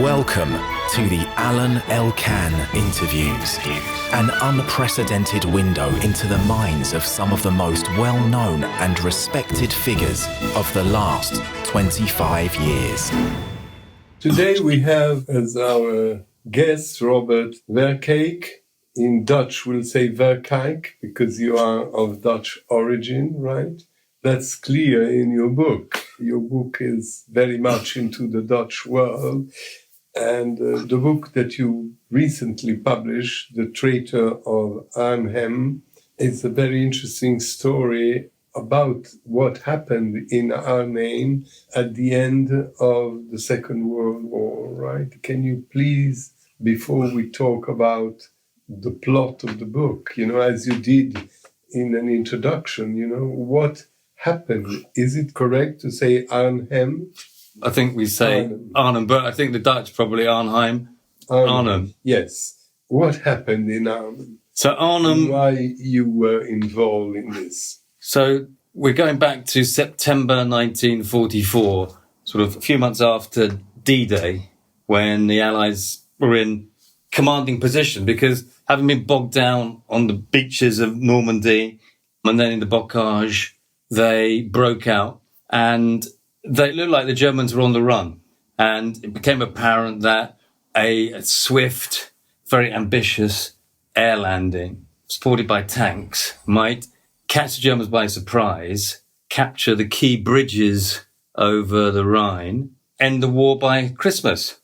Welcome to the Alain Elkann interviews, an unprecedented window into the minds of some of the most well-known and respected figures of the last 25 years. Today we have as our guest Robert Verkaik. In Dutch we'll say Verkaik because you are of Dutch origin, right? That's clear in your book. Your book is very much into the Dutch world. And the book that you recently published, The Traitor of Arnhem, is a very interesting story about what happened in Arnhem at the end of the Second World War, right? Can you please, before we talk about the plot of the book, as you did in an introduction, what happened? Is it correct to say Arnhem? I think we say Arnhem, but I think the Dutch probably Arnhem. Arnhem. Yes. What happened in Arnhem? So Arnhem. Why you were involved in this? So we're going back to September 1944, sort of a few months after D-Day, when the Allies were in commanding position, because having been bogged down on the beaches of Normandy and then in the Bocage, they broke out and they looked like the Germans were on the run. And it became apparent that a swift, very ambitious air landing, supported by tanks, might catch the Germans by surprise, capture the key bridges over the Rhine, end the war by Christmas.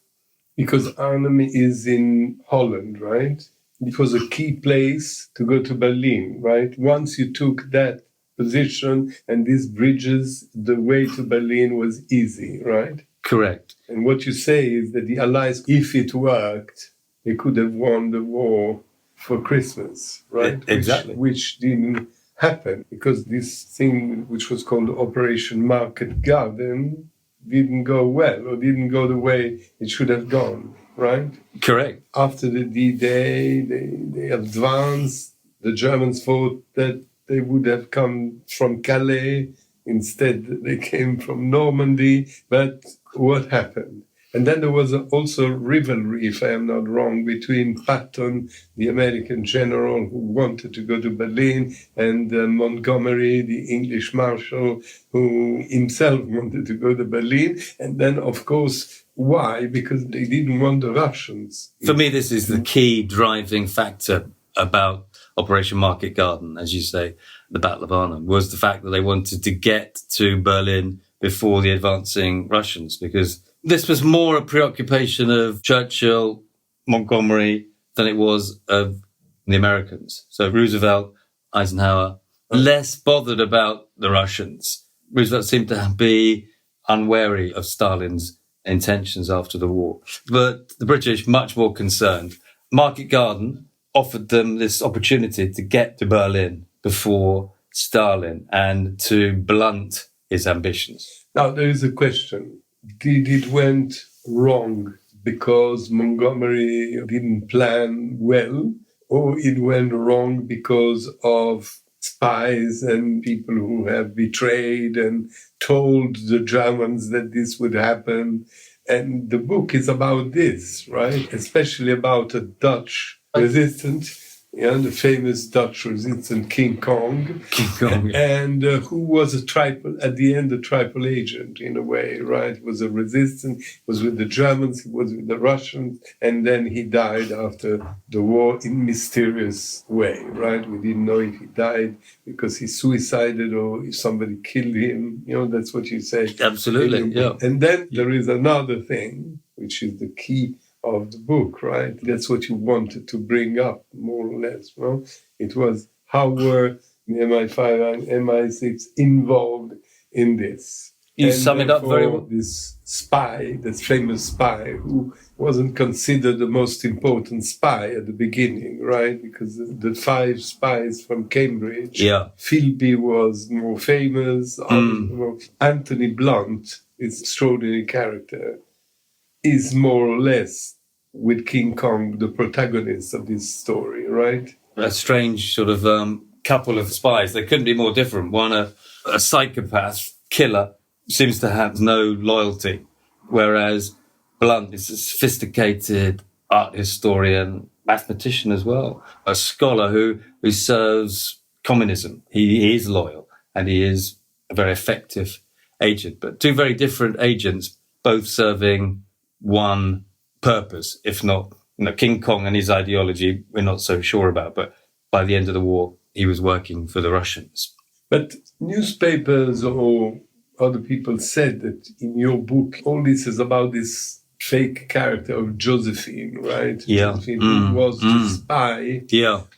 Because Arnhem is in Holland, right? It was a key place to go to Berlin, right? Once you took that position and these bridges, the way to Berlin was easy, right? Correct. And what you say is that the Allies, if it worked, they could have won the war for Christmas, right? Exactly. Which didn't happen because this thing, which was called Operation Market Garden, didn't go well or didn't go the way it should have gone, right? Correct. After the D-Day, they advanced. The Germans thought that they would have come from Calais. Instead, they came from Normandy. But what happened? And then there was also rivalry, if I am not wrong, between Patton, the American general who wanted to go to Berlin, and Montgomery, the English marshal, who himself wanted to go to Berlin. And then, of course, why? Because they didn't want the Russians. For me, this is the key driving factor about Operation Market Garden, as you say, the Battle of Arnhem, was the fact that they wanted to get to Berlin before the advancing Russians, because this was more a preoccupation of Churchill, Montgomery, than it was of the Americans. So Roosevelt, Eisenhower, less bothered about the Russians. Roosevelt seemed to be unwary of Stalin's intentions after the war. But the British, much more concerned. Market Garden offered them this opportunity to get to Berlin before Stalin and to blunt his ambitions. Now, there is a question. Did it went wrong because Montgomery didn't plan well, or it went wrong because of spies and people who have betrayed and told the Germans that this would happen? And the book is about this, right? Especially about a Dutch resistant, the famous Dutch resistant King Kong. King Kong, yeah. And who was a triple agent in a way, right? Was a resistant, was with the Germans, he was with the Russians, and then he died after the war in mysterious way, right? We didn't know if he died because he suicided or if somebody killed him. That's what you say. Absolutely, yeah. And then there is another thing, which is the key of the book, right? That's what you wanted to bring up, more or less. Well, it was how were the MI5 and MI6 involved in this? You sum it up very well. This spy, this famous spy, who wasn't considered the most important spy at the beginning, right? Because the 5 spies from Cambridge, Philby was more famous. Anthony Blunt is extraordinary character. Is more or less with King Kong the protagonist of this story, right? A strange sort of couple of spies. They couldn't be more different. One, a psychopath killer, seems to have no loyalty, whereas blunt. He's a sophisticated art historian, mathematician as well, a scholar who serves communism. He is loyal and he is a very effective agent, but two very different agents, both serving one purpose, if not, King Kong and his ideology, we're not so sure about, but by the end of the war, he was working for the Russians. But newspapers or other people said that in your book, all this is about this fake character of Josephine, right? Yeah. Josephine, who was the spy,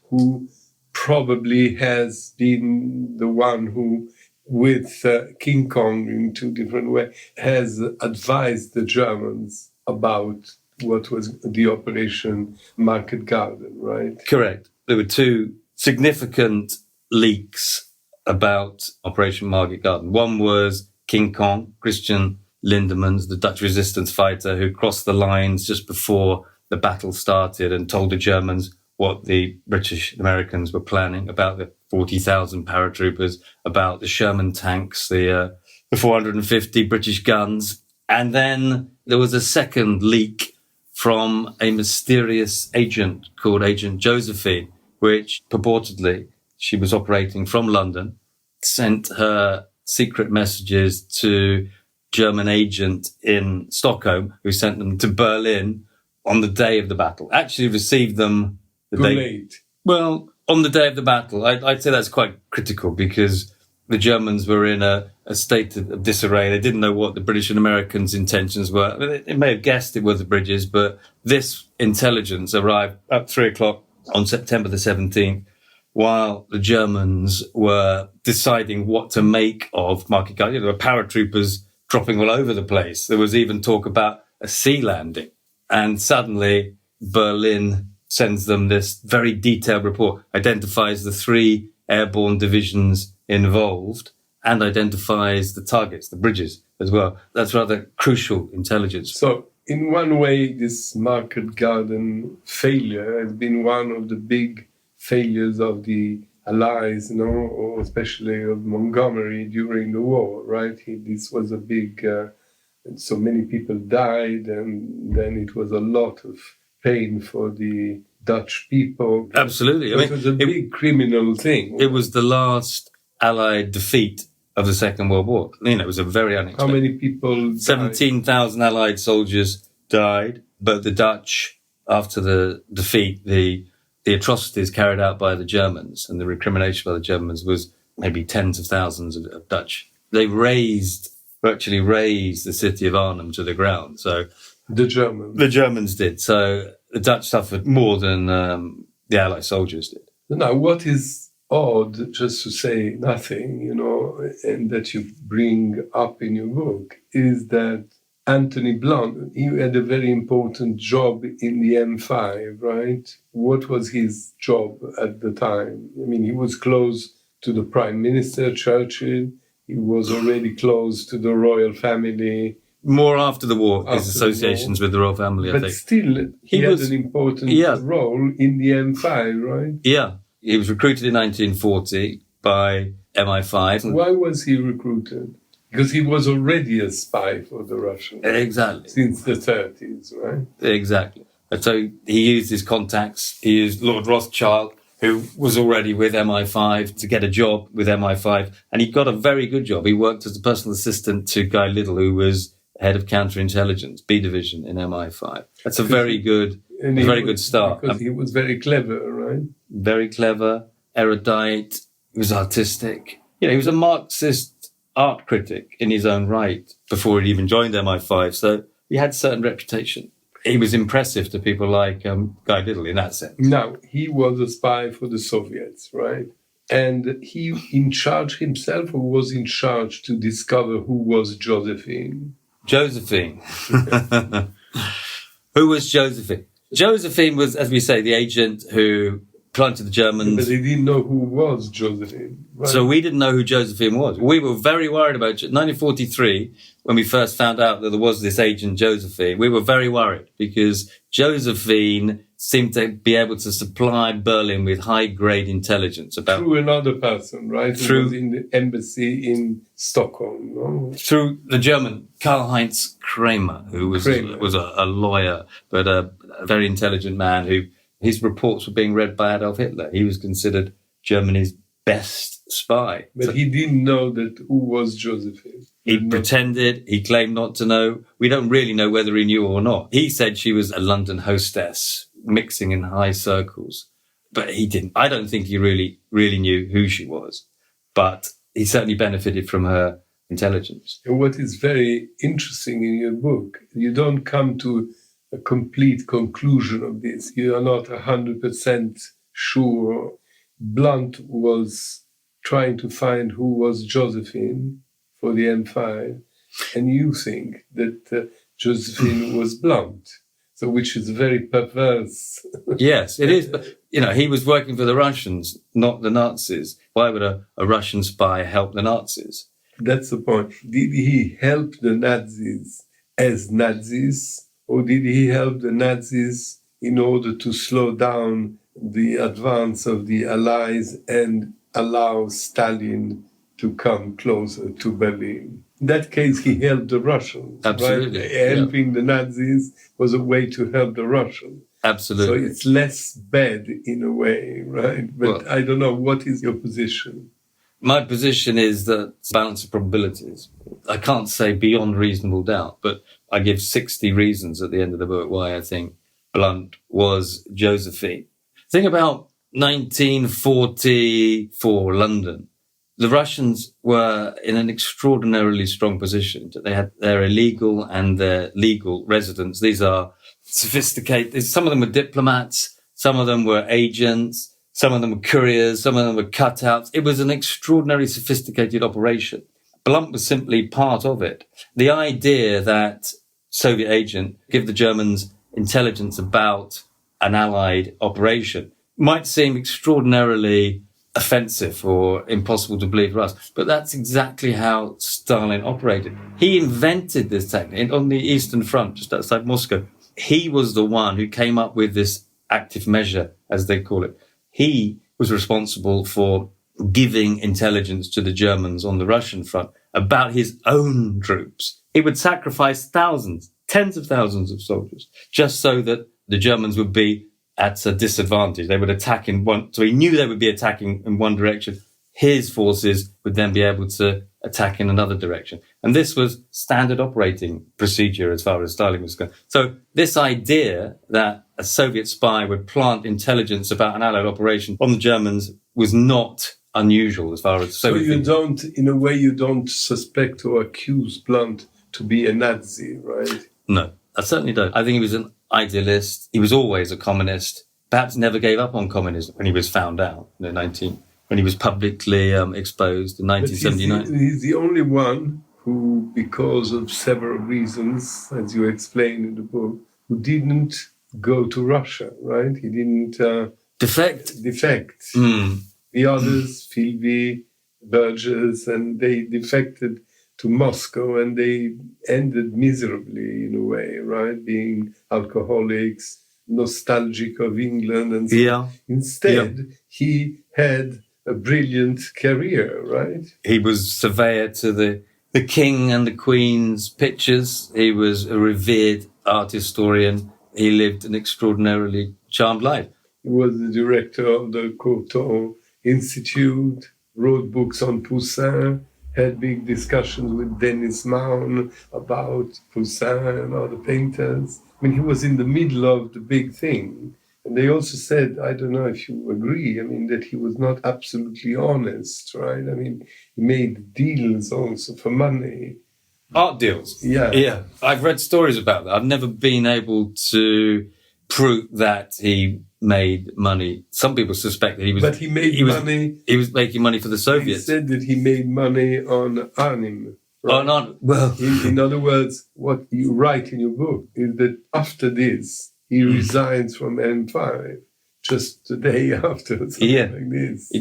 who probably has been the one who, with King Kong in two different ways, has advised the Germans about what was the Operation Market Garden, right? Correct. There were two significant leaks about Operation Market Garden. One was King Kong, Christian Lindemans, the Dutch resistance fighter who crossed the lines just before the battle started and told the Germans what the British Americans were planning about the 40,000 paratroopers, about the Sherman tanks, the 450 British guns. And then there was a second leak from a mysterious agent called Agent Josephine, which purportedly she was operating from London, sent her secret messages to German agent in Stockholm, who sent them to Berlin on the day of the battle. Actually received them the day late. Well, on the day of the battle. I'd say that's quite critical because the Germans were in a state of disarray. They didn't know what the British and Americans' intentions were. I mean, they may have guessed it was the British, but this intelligence arrived at 3:00 on September the 17th, while the Germans were deciding what to make of Market Garden. There were paratroopers dropping all over the place. There was even talk about a sea landing. And suddenly Berlin sends them this very detailed report, identifies the 3 airborne divisions involved and identifies the targets, the bridges as well. That's rather crucial intelligence. So in one way, this Market Garden failure has been one of the big failures of the Allies, or especially of Montgomery during the war, right? This was a big, so many people died, and then it was a lot of pain for the Dutch people. Absolutely. It was a big criminal thing. It was the last Allied defeat of the Second World War. It was a very unexpected. How many people died? 17,000 Allied soldiers died, but the Dutch, after the defeat, the atrocities carried out by the Germans and the recrimination by the Germans was maybe tens of thousands of Dutch. They virtually razed the city of Arnhem to the ground. So the Germans did. So the Dutch suffered more than the Allied soldiers did. Now, what is odd, just to say nothing, and that you bring up in your book, is that Anthony Blunt, he had a very important job in the M5, right? What was his job at the time? I mean, he was close to the Prime Minister, Churchill. He was already close to the royal family. More after the war, his associations with the royal family, I think. But still, he had an important role in the M5, right? Yeah. He was recruited in 1940 by MI5. Why was he recruited? Because he was already a spy for the Russians. Exactly. Since the 30s, right? Exactly. And so he used his contacts. He used Lord Rothschild, who was already with MI5, to get a job with MI5. And he got a very good job. He worked as a personal assistant to Guy Liddell, who was head of counterintelligence, B division in MI5. That's a very good start. Because he was very clever, right? Very clever, erudite. He was artistic. He was a Marxist art critic in his own right before he even joined MI5. So he had a certain reputation. He was impressive to people like Guy Liddell in that sense. Now, he was a spy for the Soviets, right? And he in charge himself, or was in charge to discover who was Josephine? Josephine. Who was Josephine? Josephine was, as we say, the agent who planted the Germans. But they didn't know who was Josephine. Right? So we didn't know who Josephine was. We were very worried about 1943, when we first found out that there was this agent Josephine. We were very worried because Josephine seemed to be able to supply Berlin with high-grade intelligence about... Through another person, right? Through, who was in the embassy in Stockholm, no? Through the German Karl-Heinz Kramer, who was a lawyer, but a very intelligent man who... His reports were being read by Adolf Hitler. He was considered Germany's best spy. But he didn't know that who was Josephine. He pretended, he claimed not to know. We don't really know whether he knew or not. He said she was a London hostess, mixing in high circles. But he didn't. I don't think he really knew who she was. But he certainly benefited from her intelligence. And what is very interesting in your book, you don't come to a complete conclusion of this. You are not 100% sure. Blunt was trying to find who was Josephine for the M5, and you think that Josephine was Blunt, so which is very perverse. Yes, it is. But, he was working for the Russians, not the Nazis. Why would a Russian spy help the Nazis? That's the point. Did he help the Nazis as Nazis? Or did he help the Nazis in order to slow down the advance of the Allies and allow Stalin to come closer to Berlin? In that case, he helped the Russians. Absolutely. Right? Helping the Nazis was a way to help the Russians. Absolutely. So it's less bad in a way, right? But I don't know, what is your position? My position is that balance of probabilities. I can't say beyond reasonable doubt, but I give 60 reasons at the end of the book why I think Blunt was Josephine. Think about 1944 London. The Russians were in an extraordinarily strong position. They had their illegal and their legal residents. These are sophisticated. Some of them were diplomats. Some of them were agents. Some of them were couriers. Some of them were cutouts. It was an extraordinarily sophisticated operation. Blunt was simply part of it. The idea that Soviet agent give the Germans intelligence about an Allied operation might seem extraordinarily offensive or impossible to believe for us, but that's exactly how Stalin operated. He invented this technique on the Eastern Front, just outside Moscow. He was the one who came up with this active measure, as they call it. He was responsible for giving intelligence to the Germans on the Russian front about his own troops. He would sacrifice thousands, tens of thousands of soldiers, just so that the Germans would be at a disadvantage. They would attack in one, so he knew they would be attacking in one direction. His forces would then be able to attack in another direction. And this was standard operating procedure as far as Stalin was concerned. So this idea that a Soviet spy would plant intelligence about an Allied operation on the Germans was not unusual as far as Soviet. So you don't, in a way, you don't suspect or accuse Blunt to be a Nazi, right? No, I certainly don't. I think he was an idealist. He was always a communist. Perhaps never gave up on communism when he was found out in when he was publicly exposed in 1979. But he's the only one who, because of several reasons, as you explain in the book, who didn't go to Russia, right? He didn't defect. The others, Philby, Burgess, and they defected to Moscow, and they ended miserably in a way, right? Being alcoholics, nostalgic of England, and so on. Instead, he had a brilliant career, right? He was surveyor to the King and the Queen's pictures. He was a revered art historian. He lived an extraordinarily charmed life. He was the director of the Courtauld Institute, wrote books on Poussin, had big discussions with Denis Maun about Poussin and other painters. I mean, he was in the middle of the big thing. And they also said, I don't know if you agree, I mean, that he was not absolutely honest, right? I mean, he made deals also for money. Art deals? Yeah. I've read stories about that. I've never been able to prove that he made money. Some people suspect that he was... But he made money... He was making money for the Soviets. He said that he made money on Arnhem. Right? Well... In other words, what you write in your book is that after this, he resigns from M5 just the day after, something like this.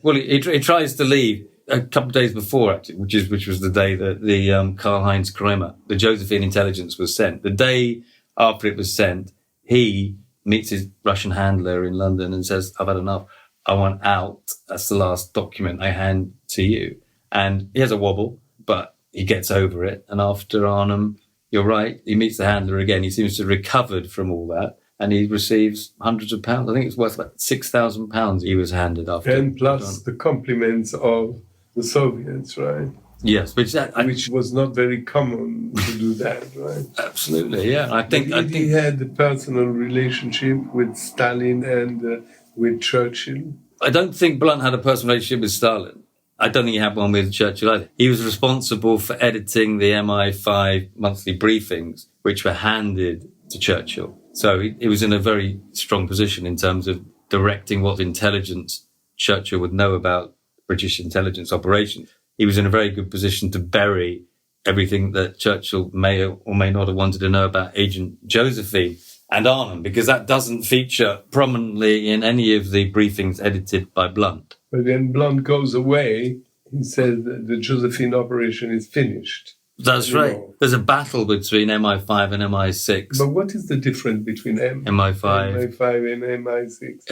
Well, he tries to leave a couple of days before, actually, which was the day that the Karl-Heinz Kramer, the Josephine intelligence was sent. The day after it was sent, he meets his Russian handler in London and says, I've had enough. I want out. That's the last document I hand to you. And he has a wobble, but he gets over it. And after Arnhem, you're right, he meets the handler again. He seems to have recovered from all that. And he receives hundreds of pounds. I think it's worth like £6,000 he was handed after. And plus the compliments of the Soviets, right? Yes, which was not very common to do that, right? Absolutely, yeah. I think he had a personal relationship with Stalin and with Churchill. I don't think Blunt had a personal relationship with Stalin. I don't think he had one with Churchill either. He was responsible for editing the MI5 monthly briefings, which were handed to Churchill. So he was in a very strong position in terms of directing what intelligence Churchill would know about British intelligence operations. He was in a very good position to bury everything that Churchill may or may not have wanted to know about Agent Josephine and Arnhem, because that doesn't feature prominently in any of the briefings edited by Blunt. But when Blunt goes away, he says that the Josephine operation is finished. That's right. There's a battle between MI5 and MI6. But what is the difference between MI5 and MI6?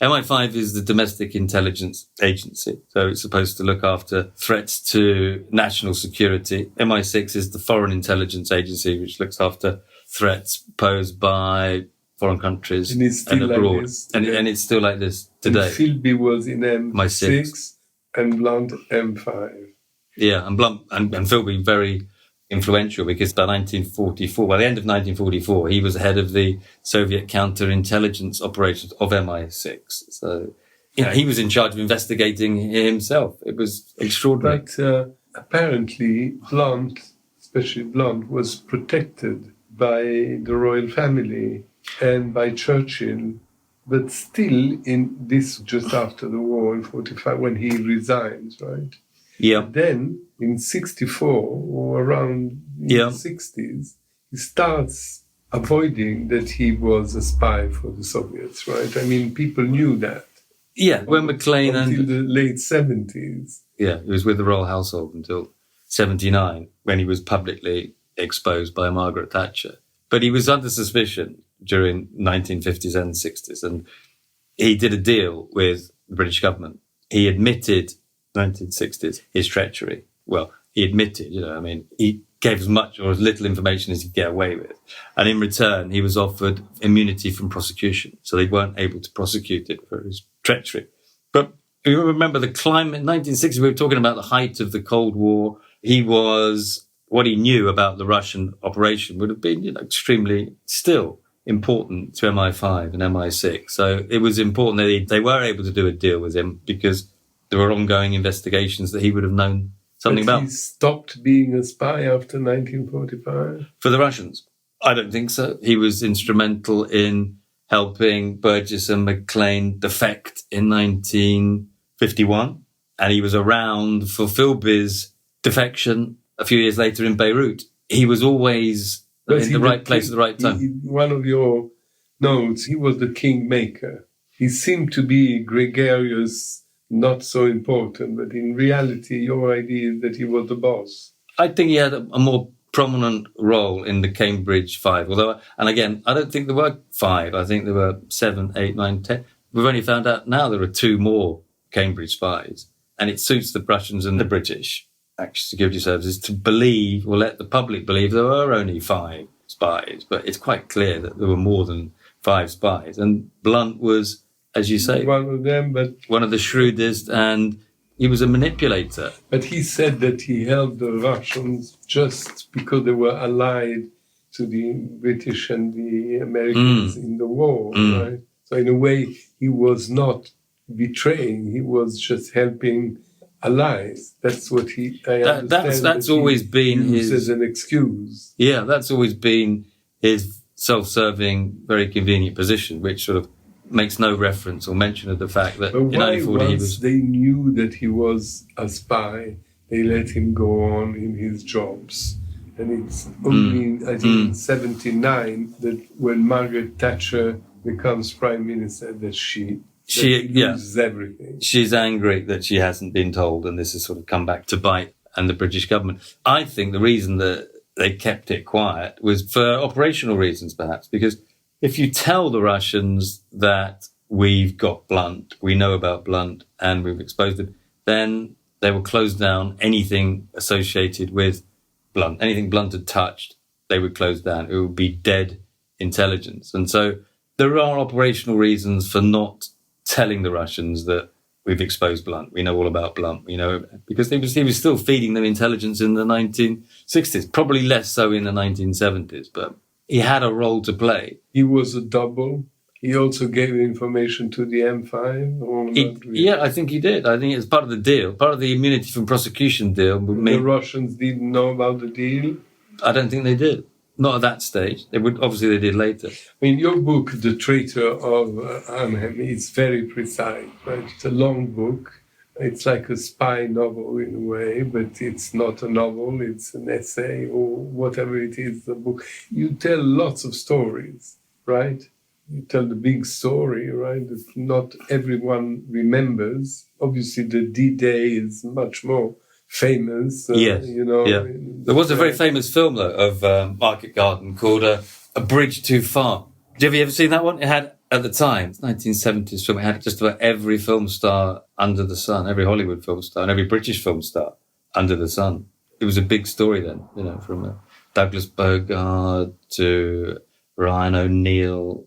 MI5 is the domestic intelligence agency. So it's supposed to look after threats to national security. MI6 is the foreign intelligence agency, which looks after threats posed by foreign countries and abroad. Like this, and it's still like this today. And Philby was in M6 and Blunt M5. Yeah, and Blunt and Philby very influential, because by 1944, by the end of 1944, he was head of the Soviet counterintelligence operations of MI6. So, he was in charge of investigating himself. It was extraordinary. But apparently, Blunt, especially Blunt, was protected by the royal family and by Churchill. But still, in this just after the war in 45, when he resigns, right? Yeah. Then in 64 or around the 60s, he starts avoiding that he was a spy for the Soviets, right? I mean, people knew that. Yeah, when Maclean until the late 70s. Yeah, he was with the royal household until 79, when he was publicly exposed by Margaret Thatcher. But he was under suspicion during 1950s and 60s, and he did a deal with the British government. He admitted 1960s, his treachery. Well, he admitted, he gave as much or as little information as he could get away with. And in return, he was offered immunity from prosecution. So they weren't able to prosecute it for his treachery. But you remember the climate, 1960s, we were talking about the height of the Cold War. What he knew about the Russian operation would have been, extremely still important to MI5 and MI6. So it was important that they were able to do a deal with him, because there were ongoing investigations that he would have known something about. He stopped being a spy after 1945? For the Russians? I don't think so. He was instrumental in helping Burgess and Maclean defect in 1951. And he was around for Philby's defection a few years later in Beirut. He was always in the right place at the right time. One of your notes, he was the kingmaker. He seemed to be gregarious, not so important, but in reality, your idea is that he was the boss. I think he had a more prominent role in the Cambridge Five. And again, I don't think there were 5. I think there were 7, 8, 9, 10. We've only found out now there are 2 more Cambridge spies. And it suits the Prussians and the British security services to believe, or let the public believe, there were only 5 spies. But it's quite clear that there were more than 5 spies. And Blunt was, as you say, one of them, but one of the shrewdest, and he was a manipulator. But he said that he helped the Russians just because they were allied to the British and the Americans in the war, right? So in a way, he was not betraying; he was just helping allies. That's what That's always been his as an excuse. Yeah, that's always been his self-serving, very convenient position, which sort of makes no reference or mention of the fact that in 1940 he was... they knew that he was a spy, they let him go on in his jobs. And it's only, I think, in 79 that when Margaret Thatcher becomes Prime Minister that she loses everything. She's angry that she hasn't been told, and this has sort of come back to bite and the British government. I think the reason that they kept it quiet was for operational reasons, perhaps, because if you tell the Russians that we've got Blunt, we know about Blunt, and we've exposed it, then they will close down anything associated with Blunt. Anything Blunt had touched, they would close down. It would be dead intelligence. And so there are operational reasons for not telling the Russians that we've exposed Blunt. We know all about Blunt. We know, because he was still feeding them intelligence in the 1960s, probably less so in the 1970s, but he had a role to play. He was a double. He also gave information to the M5? Or not really? Yeah, I think he did. I think it's part of the deal, part of the immunity from prosecution deal. The Russians didn't know about the deal? I don't think they did. Not at that stage. Obviously they did later. I mean, your book, The Traitor of Arnhem, is very precise, right? It's a long book. It's like a spy novel in a way, but it's not a novel. It's an essay or whatever it is, a book. You tell lots of stories, right? You tell the big story, right, that not everyone remembers. Obviously, the D-Day is much more famous. Yes. You know. Yeah. There was a very famous film, though, of Market Garden called A Bridge Too Far. Have you ever seen that one? It had, at the time, 1970s film, it had just about every film star under the sun, every Hollywood film star and every British film star under the sun. It was a big story then, you know, from Douglas Bogart to Ryan O'Neill.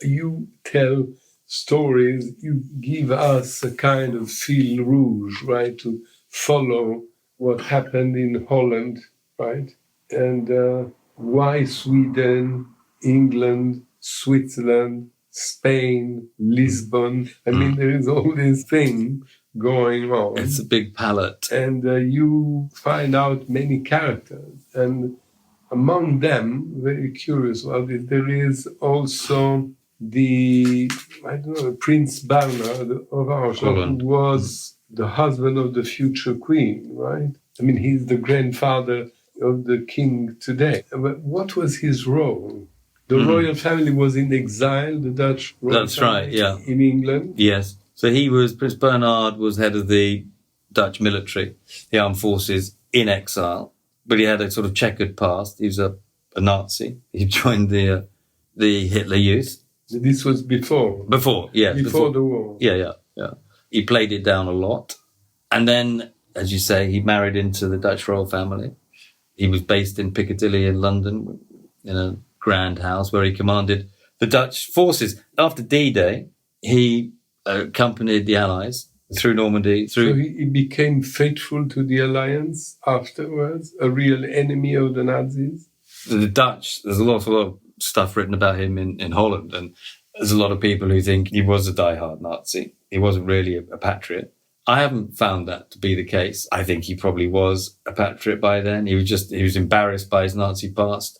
You tell stories, you give us a kind of fil rouge, right, to follow what happened in Holland, right? And why Sweden, England, Switzerland, Spain, Lisbon. I mean, there is all this thing going on. It's a big palette. And you find out many characters. And among them, very curious about it, there is also Prince Bernhard of Arnhem, who was the husband of the future queen, right? I mean, he's the grandfather of the king today. But what was his role? The royal family was in exile, the Dutch royal family in England. Yes. So Prince Bernhard was head of the Dutch military, the armed forces, in exile. But he had a sort of checkered past. He was a Nazi. He joined the Hitler Youth. This was before? Before the war. Yeah. He played it down a lot. And then, as you say, he married into the Dutch royal family. He was based in Piccadilly in London in a grand house where he commanded the Dutch forces. After D-Day, he accompanied the Allies through Normandy. So he became faithful to the alliance afterwards, a real enemy of the Nazis? The Dutch, there's a lot of stuff written about him in Holland, and there's a lot of people who think he was a diehard Nazi. He wasn't really a patriot. I haven't found that to be the case. I think he probably was a patriot by then. He was embarrassed by his Nazi past.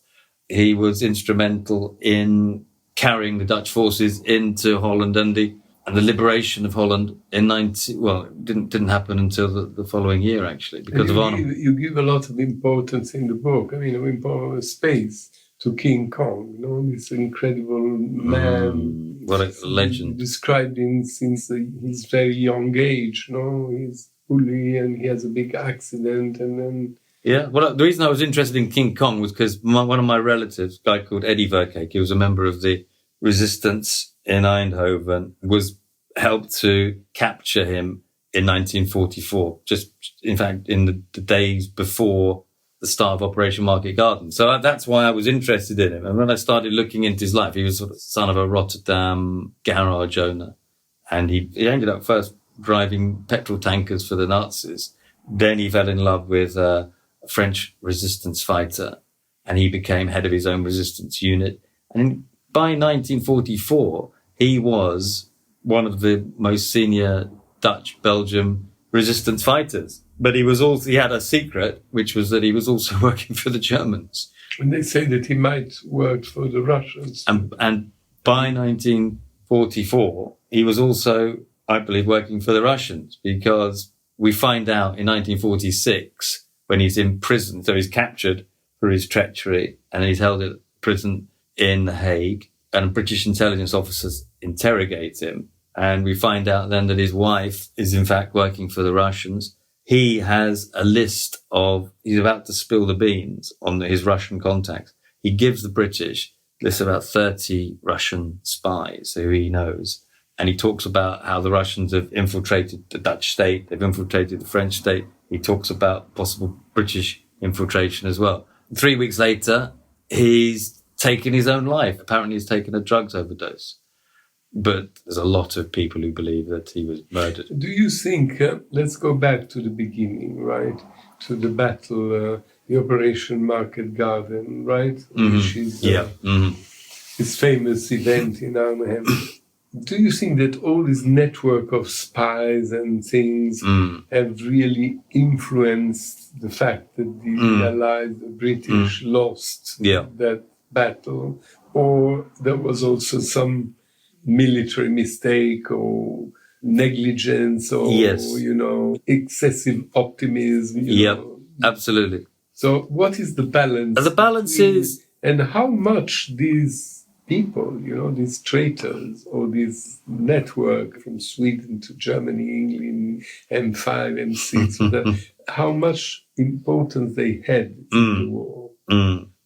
He was instrumental in carrying the Dutch forces into Holland and the liberation of Holland in it didn't happen until the following year, actually, because of Arnhem. You give a lot of importance in the book. I mean, important space to King Kong, you know, this incredible man. What a legend. Described him since his very young age, you know, he's bully and he has a big accident and then... Yeah, well, the reason I was interested in King Kong was because one of my relatives, a guy called Eddie Verkaik, he was a member of the resistance in Eindhoven, was helped to capture him in 1944, just, in fact, in the days before the start of Operation Market Garden. So that's why I was interested in him. And when I started looking into his life, he was sort of son of a Rotterdam garage owner. And he ended up first driving petrol tankers for the Nazis. Then he fell in love with a French resistance fighter, and he became head of his own resistance unit. And by 1944, he was one of the most senior Dutch-Belgium resistance fighters. But he had a secret, which was that he was also working for the Germans. And they say that he might work for the Russians. And by 1944, he was also, I believe, working for the Russians, because we find out in 1946, when he's in prison, so he's captured for his treachery, and he's held at prison in The Hague, and British intelligence officers interrogate him. And we find out then that his wife is in fact working for the Russians. He has a list he's about to spill the beans on his Russian contacts. He gives the British lists about 30 Russian spies who he knows. And he talks about how the Russians have infiltrated the Dutch state, they've infiltrated the French state. He talks about possible British infiltration as well. 3 weeks later, he's taken his own life. Apparently he's taken a drugs overdose. But there's a lot of people who believe that he was murdered. Do you think, let's go back to the beginning, right? To the battle, the Operation Market Garden, right? Mm-hmm. Which is Mm-hmm. this famous event in Arnhem. Do you think that all this network of spies and things have really influenced the fact that the Allies, the British, lost that battle? Or there was also some military mistake or negligence or, excessive optimism? Absolutely. So what is the balance? The balance is... And how much these people, these traitors or this network from Sweden to Germany, England, M5, M6, how much importance they had in the war?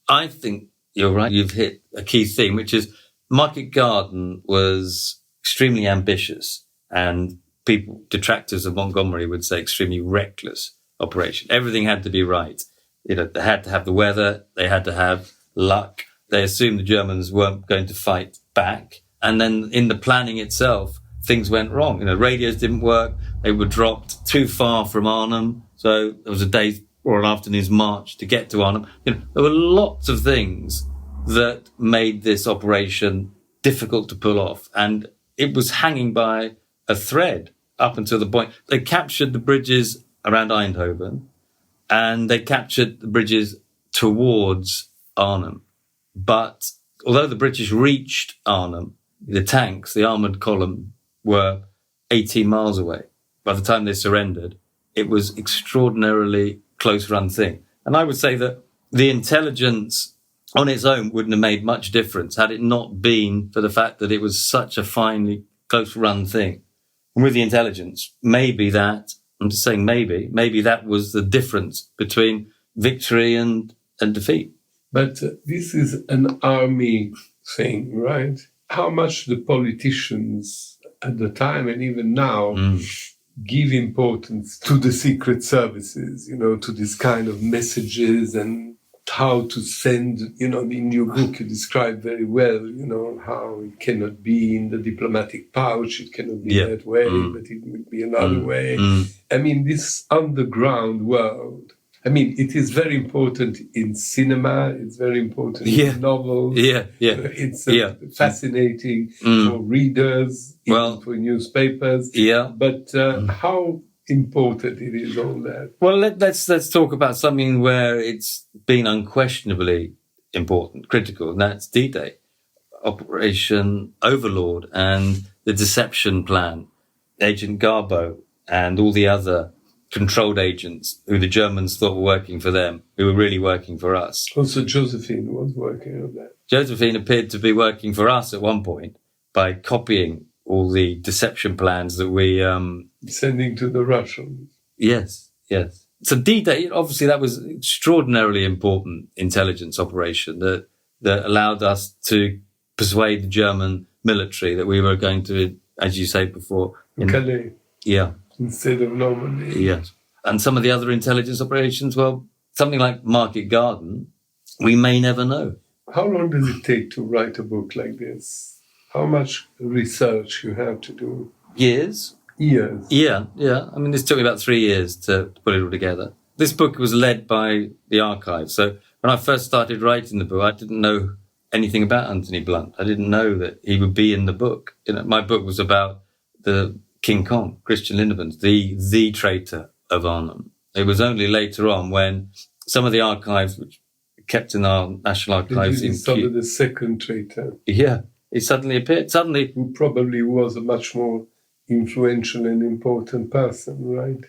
I think you're right. You've hit a key theme, which is Market Garden was extremely ambitious and detractors of Montgomery would say extremely reckless operation. Everything had to be right. They had to have the weather. They had to have luck. They assumed the Germans weren't going to fight back. And then in the planning itself, things went wrong. Radios didn't work. They were dropped too far from Arnhem. So there was a day or an afternoon's march to get to Arnhem. There were lots of things that made this operation difficult to pull off. And it was hanging by a thread up until the point. They captured the bridges around Eindhoven and they captured the bridges towards Arnhem. But although the British reached Arnhem, the tanks, the armoured column, were 18 miles away. By the time they surrendered, it was extraordinarily close-run thing. And I would say that the intelligence on its own wouldn't have made much difference had it not been for the fact that it was such a finely close-run thing. And with the intelligence, maybe that was the difference between victory and defeat. But this is an army thing, right? How much the politicians at the time and even now give importance to the secret services, to this kind of messages and how to send, in your book you describe very well, how it cannot be in the diplomatic pouch, it cannot be that way, but it will be another way. I mean, this underground world, it is very important in cinema. It's very important in novels. It's fascinating for readers, even for newspapers. But how important it is, all that? Well, let's talk about something where it's been unquestionably important, critical, and that's D-Day, Operation Overlord, and the deception plan, Agent Garbo, and all the other controlled agents who the Germans thought were working for them, who were really working for us. Also, Josephine was working on that. Josephine appeared to be working for us at one point by copying all the deception plans that we... sending to the Russians. Yes. So D-Day, obviously that was extraordinarily important intelligence operation that allowed us to persuade the German military that we were going to, as you said before... Calais. Yeah. Instead of Normandy. Yes. And some of the other intelligence operations, well, something like Market Garden, we may never know. How long does it take to write a book like this? How much research you have to do? Years. Yeah. This took me about 3 years to put it all together. This book was led by the archive. So when I first started writing the book, I didn't know anything about Anthony Blunt. I didn't know that he would be in the book. My book was about the King Kong, Christian Lindemans, the traitor of Arnhem. It was only later on when some of the archives, which kept in our National Archives... Did you discover the second traitor? Yeah, it suddenly appeared. Who probably was a much more influential and important person, right?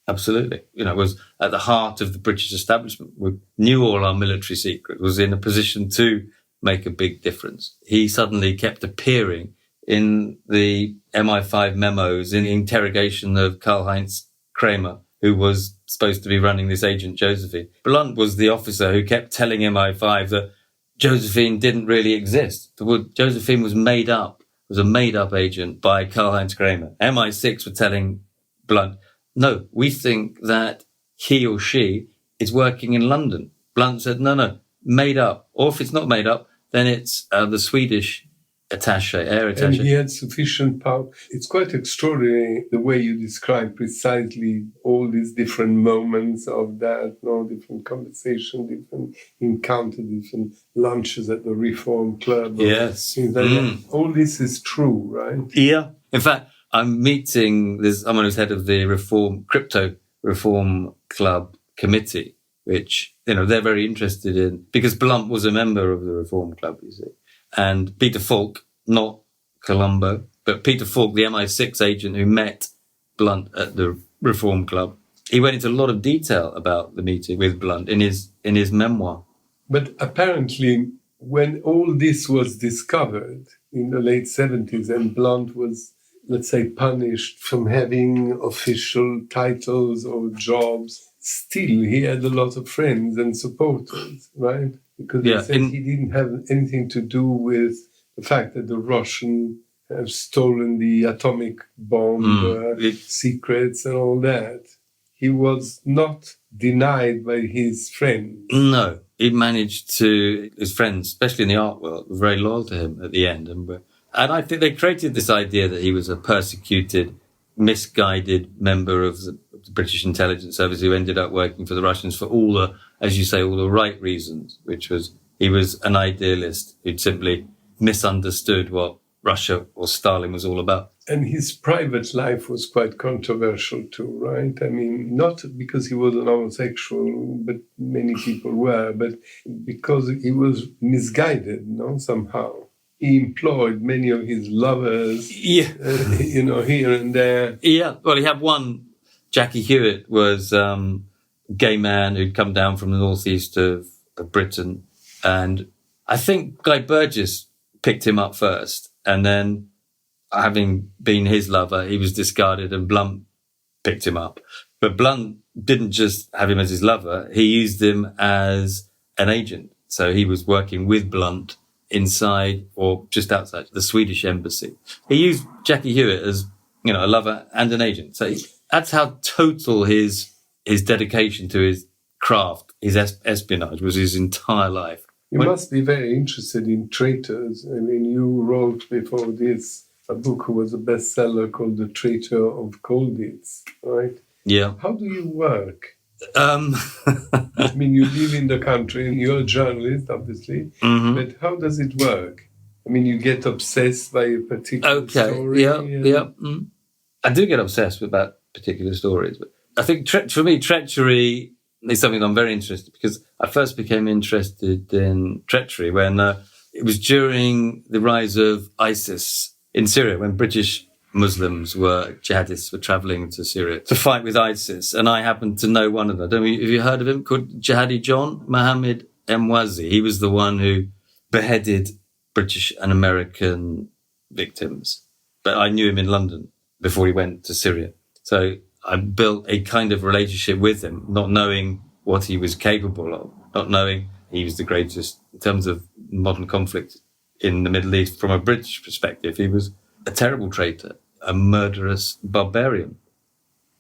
Absolutely. Was at the heart of the British establishment. We knew all our military secrets, was in a position to make a big difference. He suddenly kept appearing in the MI5 memos, in the interrogation of Karl-Heinz Kramer, who was supposed to be running this Agent Josephine. Blunt was the officer who kept telling MI5 that Josephine didn't really exist. The word Josephine was a made-up agent by Karl-Heinz Kramer. MI6 were telling Blunt, no, we think that he or she is working in London. Blunt said, no, made up. Or if it's not made up, then it's the Swedish air attaché. And he had sufficient power. It's quite extraordinary the way you describe precisely all these different moments of that, different conversation, different encounter, different lunches at the Reform Club. Yes. Things like that. All this is true, right? Yeah. In fact, I'm meeting someone who's head of the Crypto Reform Club committee, which, they're very interested in, because Blunt was a member of the Reform Club, you see. And Peter Falk, not Colombo, but Peter Falk, the MI6 agent who met Blunt at the Reform Club, he went into a lot of detail about the meeting with Blunt in his memoir. But apparently, when all this was discovered in the late 70s and Blunt was, let's say, punished from having official titles or jobs, still he had a lot of friends and supporters, right? Because he said he didn't have anything to do with the fact that the Russians have stolen the atomic bomb secrets and all that. He was not denied by his friends. No, he managed to, his friends, especially in the art world, were very loyal to him at the end. And I think they created this idea that he was a persecuted, misguided member of the British intelligence service who ended up working for the Russians for all the, as you say, all the right reasons, which was he was an idealist who'd simply misunderstood what Russia or Stalin was all about. And his private life was quite controversial too, right? I mean, not because he was an homosexual, but many people were, but because he was misguided, somehow. He employed many of his lovers, here and there. Yeah, well, he had one. Jackie Hewitt was a gay man who'd come down from the northeast of Britain. And I think Guy Burgess picked him up first. And then, having been his lover, he was discarded and Blunt picked him up. But Blunt didn't just have him as his lover. He used him as an agent. So he was working with Blunt inside or just outside the Swedish embassy. He used Jackie Hewitt as, a lover and an agent. So that's how total his dedication to his craft, his espionage, was his entire life. You must be very interested in traitors. I mean, you wrote before this a book who was a bestseller called The Traitor of Colditz, right? Yeah. How do you work? I mean, you live in the country and you're a journalist, obviously, but how does it work? I mean, you get obsessed by a particular story? Yeah. I do get obsessed about particular stories, but I think for me, treachery is something I'm very interested in, because I first became interested in treachery when it was during the rise of ISIS in Syria, when British Muslims jihadis were travelling to Syria to fight with ISIS, and I happened to know one of them. Have you heard of him? Called Jihadi John Mohammed Emwazi. He was the one who beheaded British and American victims, but I knew him in London before he went to Syria. So I built a kind of relationship with him, not knowing what he was capable of, not knowing he was the greatest in terms of modern conflict in the Middle East. From a British perspective, he was a terrible traitor, a murderous barbarian.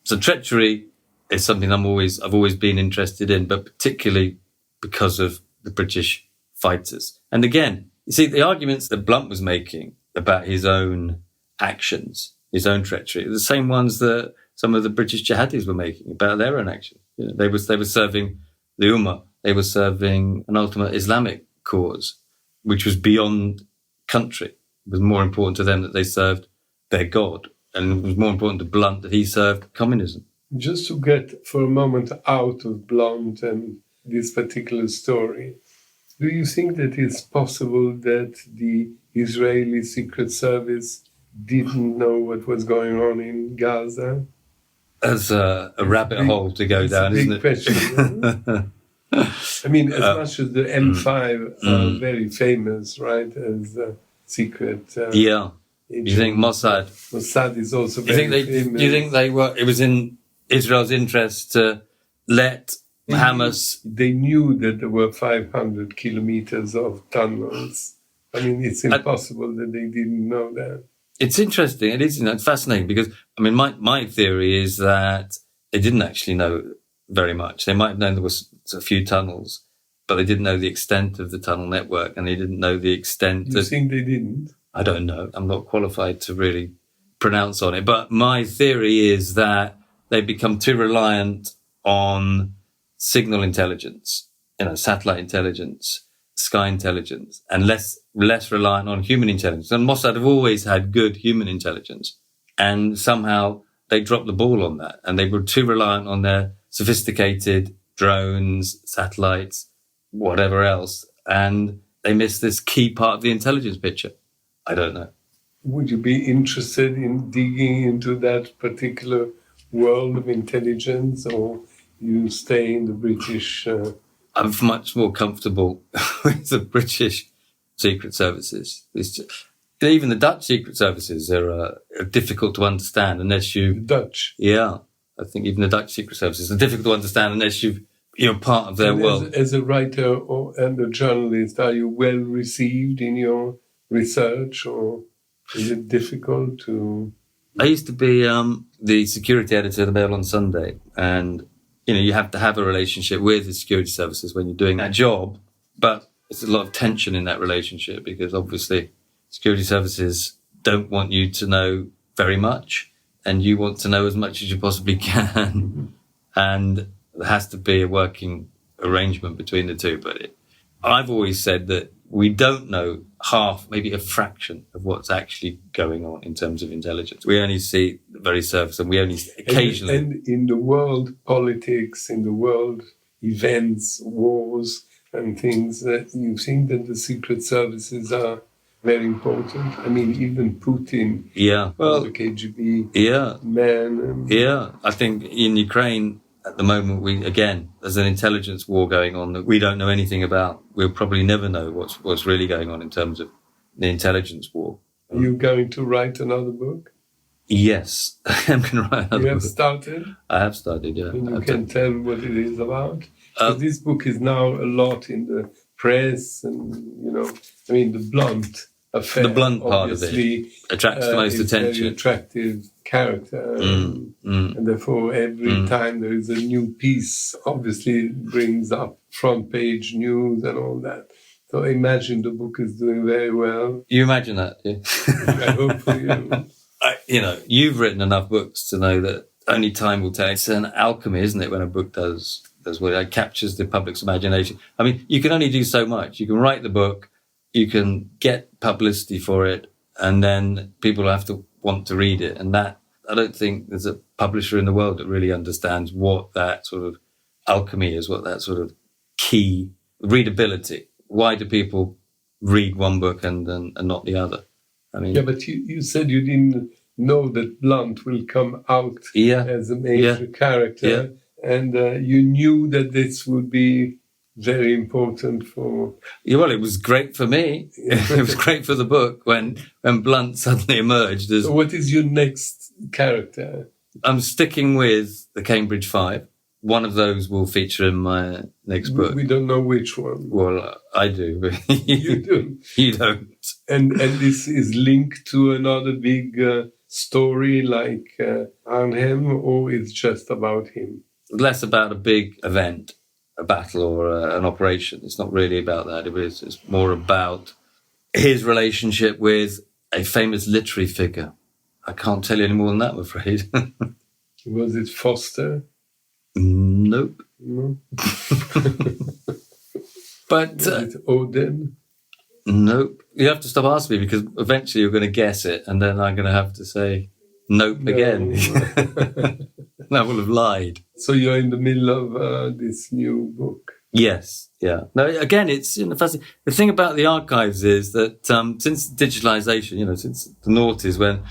So treachery is something I've always been interested in, but particularly because of the British fighters. And again, you see, the arguments that Blunt was making about his own actions, his own treachery, are the same ones that some of the British jihadis were making about their own action. They were serving the Ummah. They were serving an ultimate Islamic cause, which was beyond country. It was more important to them that they served their God, and it was more important to Blunt that he served communism. Just to get for a moment out of Blunt and this particular story, do you think that it's possible that the Israeli Secret Service didn't know what was going on in Gaza? That's a rabbit hole to go down, isn't it? Question. I mean, as much as the M5 are very famous, right, as secret. Yeah. You think Mossad? Mossad is also very famous. Do you think it was in Israel's interest to let Hamas. They knew that there were 500 kilometers of tunnels. I mean, it's impossible that they didn't know that. It's interesting. It is, it's fascinating because, I mean, my theory is that they didn't actually know very much. They might have known there was a few tunnels, but they didn't know the extent of the tunnel network, and they didn't know the extent. You think they didn't? I don't know. I'm not qualified to really pronounce on it. But my theory is that they become too reliant on signal intelligence, satellite intelligence, sky intelligence, and less reliant on human intelligence. And Mossad have always had good human intelligence, and somehow they dropped the ball on that, and they were too reliant on their sophisticated drones, satellites, whatever else, and they missed this key part of the intelligence picture. I don't know. Would you be interested in digging into that particular world of intelligence, or you stay in the British? I'm much more comfortable with the British secret services. Even the Dutch secret services are difficult to understand unless you... The Dutch? Yeah. I think even the Dutch secret services are difficult to understand unless you're part of their world. As a writer and a journalist, are you well received in your research, or is it difficult to... I used to be the security editor of the Mail on Sunday, and you have to have a relationship with the security services when you're doing that job, but there's a lot of tension in that relationship because obviously security services don't want you to know very much, and you want to know as much as you possibly can. And there has to be a working arrangement between the two. But I've always said that we don't know half, maybe a fraction of what's actually going on in terms of intelligence. We only see the very surface, and we only occasionally... And in the world politics, in the world events, wars and things, that you think that the secret services are very important? I mean, even Putin, the KGB man. I think in Ukraine at the moment, there's an intelligence war going on that we don't know anything about. We'll probably never know what's really going on in terms of the intelligence war. Are you going to write another book? Yes, I'm going to write another book. You have started? I have started, yeah. And you can tell what it is about? This book is now a lot in the press, and, the blunt affair. The blunt part of it attracts the most attention. Very attractive character, and therefore every time there is a new piece, obviously it brings up front page news and all that. So I imagine the book is doing very well. You imagine that, yeah? I hope for you. You've written enough books to know that only time will tell. It's an alchemy, isn't it, when a book does what it captures the public's imagination. I mean, you can only do so much. You can write the book, you can get publicity for it, and then people have to want to read it. And that, I don't think there's a publisher in the world that really understands what that sort of alchemy is, what that sort of key readability. Why do people read one book and not the other? I mean, yeah, but you said you didn't know that Blunt will come out as a major character, and you knew that this would be very important for... Yeah, well, it was great for me. It was great for the book when Blunt suddenly emerged as... So what is your next character? I'm sticking with the Cambridge Five. One of those will feature in my next book. We don't know which one. Well, I do. But you do? You don't. And this is linked to another big story like Arnhem, or it's just about him? Less about a big event, a battle or an operation. It's not really about that. It's more about his relationship with a famous literary figure. I can't tell you any more than that, I'm afraid. Was it Foster? Nope. No. But was it Odin? Nope. You have to stop asking me because eventually you're going to guess it, and then I'm going to have to say nope again. I will have lied. So you're in the middle of this new book. Yes. Yeah. No. Again, it's fascinating. The thing about the archives is that since digitalization, since the noughties when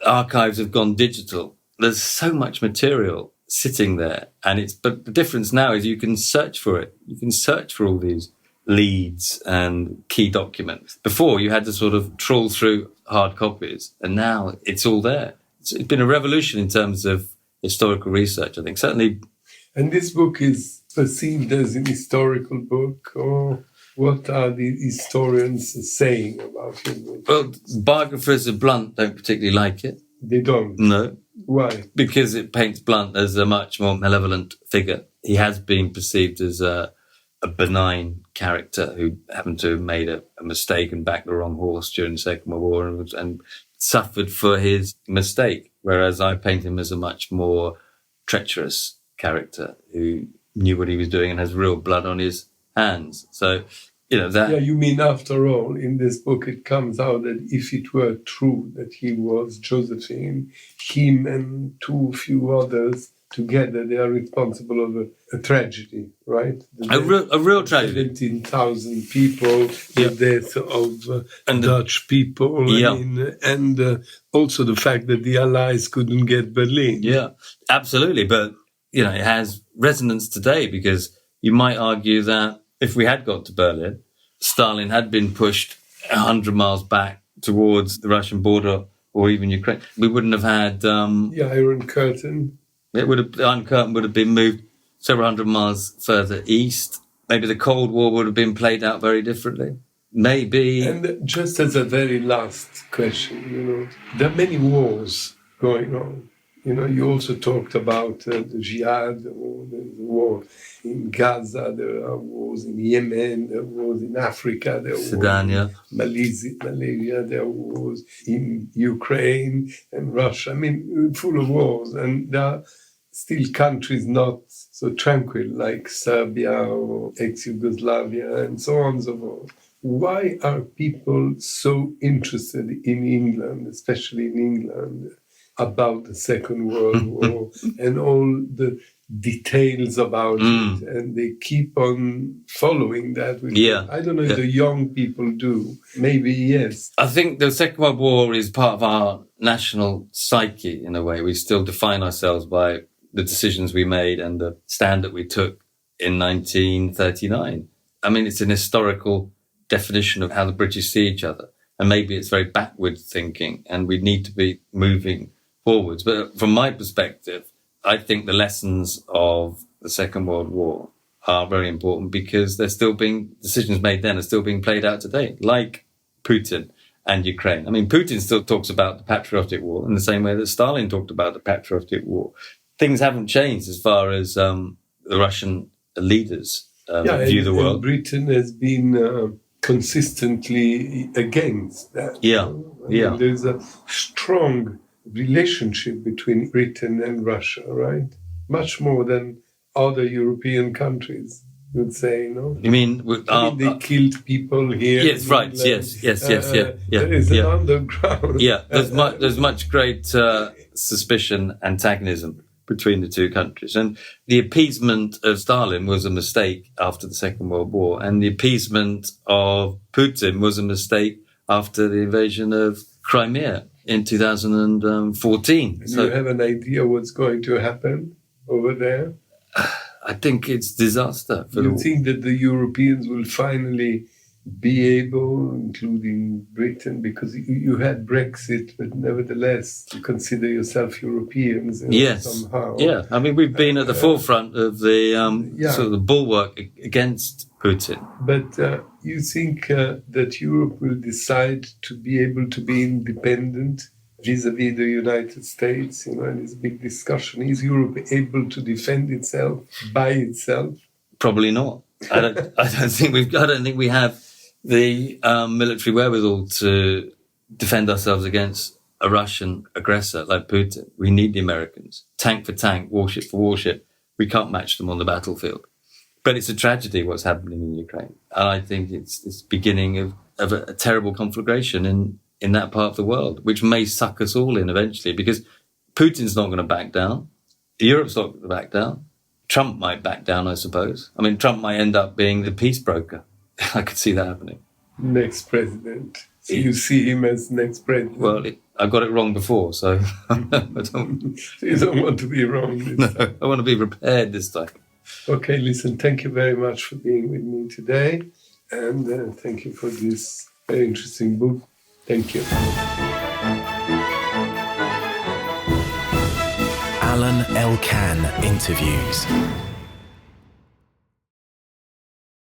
archives have gone digital, there's so much material sitting there, but the difference now is you can search for it. You can search for all these leads and key documents. Before you had to sort of trawl through hard copies, and now it's all there. It's been a revolution in terms of historical research, I think. Certainly. And this book is perceived as an historical book, or what are the historians saying about your book? Well, biographers of Blunt don't particularly like it. They don't? No. Why? Because it paints Blunt as a much more malevolent figure. He has been perceived as a benign character who happened to have made a mistake and backed the wrong horse during the Second World War and suffered for his mistake, whereas I paint him as a much more treacherous character who knew what he was doing and has real blood on his hands. So, that... Yeah, you mean, after all, in this book it comes out that if it were true that he was Josephine, him and too few others together, they are responsible of a tragedy, right? A real tragedy. 17,000 people, the death of Dutch people, and also the fact that the Allies couldn't get Berlin. Yeah, absolutely. But, it has resonance today, because you might argue that if we had got to Berlin, Stalin had been pushed 100 miles back towards the Russian border or even Ukraine, we wouldn't have had... Iron Curtain. The Iron Curtain would have been moved several hundred miles further east. Maybe the Cold War would have been played out very differently. Maybe. And just as a very last question, there are many wars going on. You also talked about the Jihad, the war in Gaza, there are wars in Yemen, there are wars in Africa, there are Sudan, wars in Malaysia, there are wars in Ukraine and Russia. I mean, full of wars. And there are still countries not so tranquil, like Serbia or ex-Yugoslavia and so on and so forth. Why are people so interested in England, especially in England, about the Second World War and all the details about it, and they keep on following that? I don't know if the young people do. Maybe yes. I think the Second World War is part of our national psyche in a way. We still define ourselves by the decisions we made and the stand that we took in 1939. I mean, it's an historical definition of how the British see each other. And maybe it's very backward thinking, and we need to be moving forwards. But from my perspective, I think the lessons of the Second World War are very important, because decisions made then are still being played out today, like Putin and Ukraine. I mean, Putin still talks about the patriotic war in the same way that Stalin talked about the patriotic war. Things haven't changed as far as the Russian leaders view the world. And Britain has been consistently against that. There's a strong relationship between Britain and Russia, right? Much more than other European countries, you'd say, no? You mean... they killed people here. Yes, right, yes. There is an underground. Yeah, there's much great suspicion, antagonism between the two countries. And the appeasement of Stalin was a mistake after the Second World War, and the appeasement of Putin was a mistake after the invasion of Crimea in 2014. So you have an idea what's going to happen over there? I think it's disaster. You think that the Europeans will finally be able, including Britain, because you had Brexit, but nevertheless you consider yourself Europeans somehow. Yeah, I mean, we've been at the forefront of the sort of the bulwark against Putin. But you think that Europe will decide to be able to be independent vis-a-vis the United States? And this big discussion, is Europe able to defend itself by itself? Probably not. I don't think we have the military wherewithal to defend ourselves against a Russian aggressor like Putin. We need the Americans. Tank for tank, warship for warship. We can't match them on the battlefield. But it's a tragedy what's happening in Ukraine. And I think it's beginning of a terrible conflagration in that part of the world, which may suck us all in eventually, because Putin's not going to back down. Europe's not going to back down. Trump might back down, I suppose. I mean, Trump might end up being the peace broker. I could see that happening. Next president. So you see him as next president? Well, I got it wrong before, so I don't... So you don't want to be wrong this time? I want to be prepared this time. Okay, listen, thank you very much for being with me today. And thank you for this very interesting book. Thank you. Alain Elkann interviews.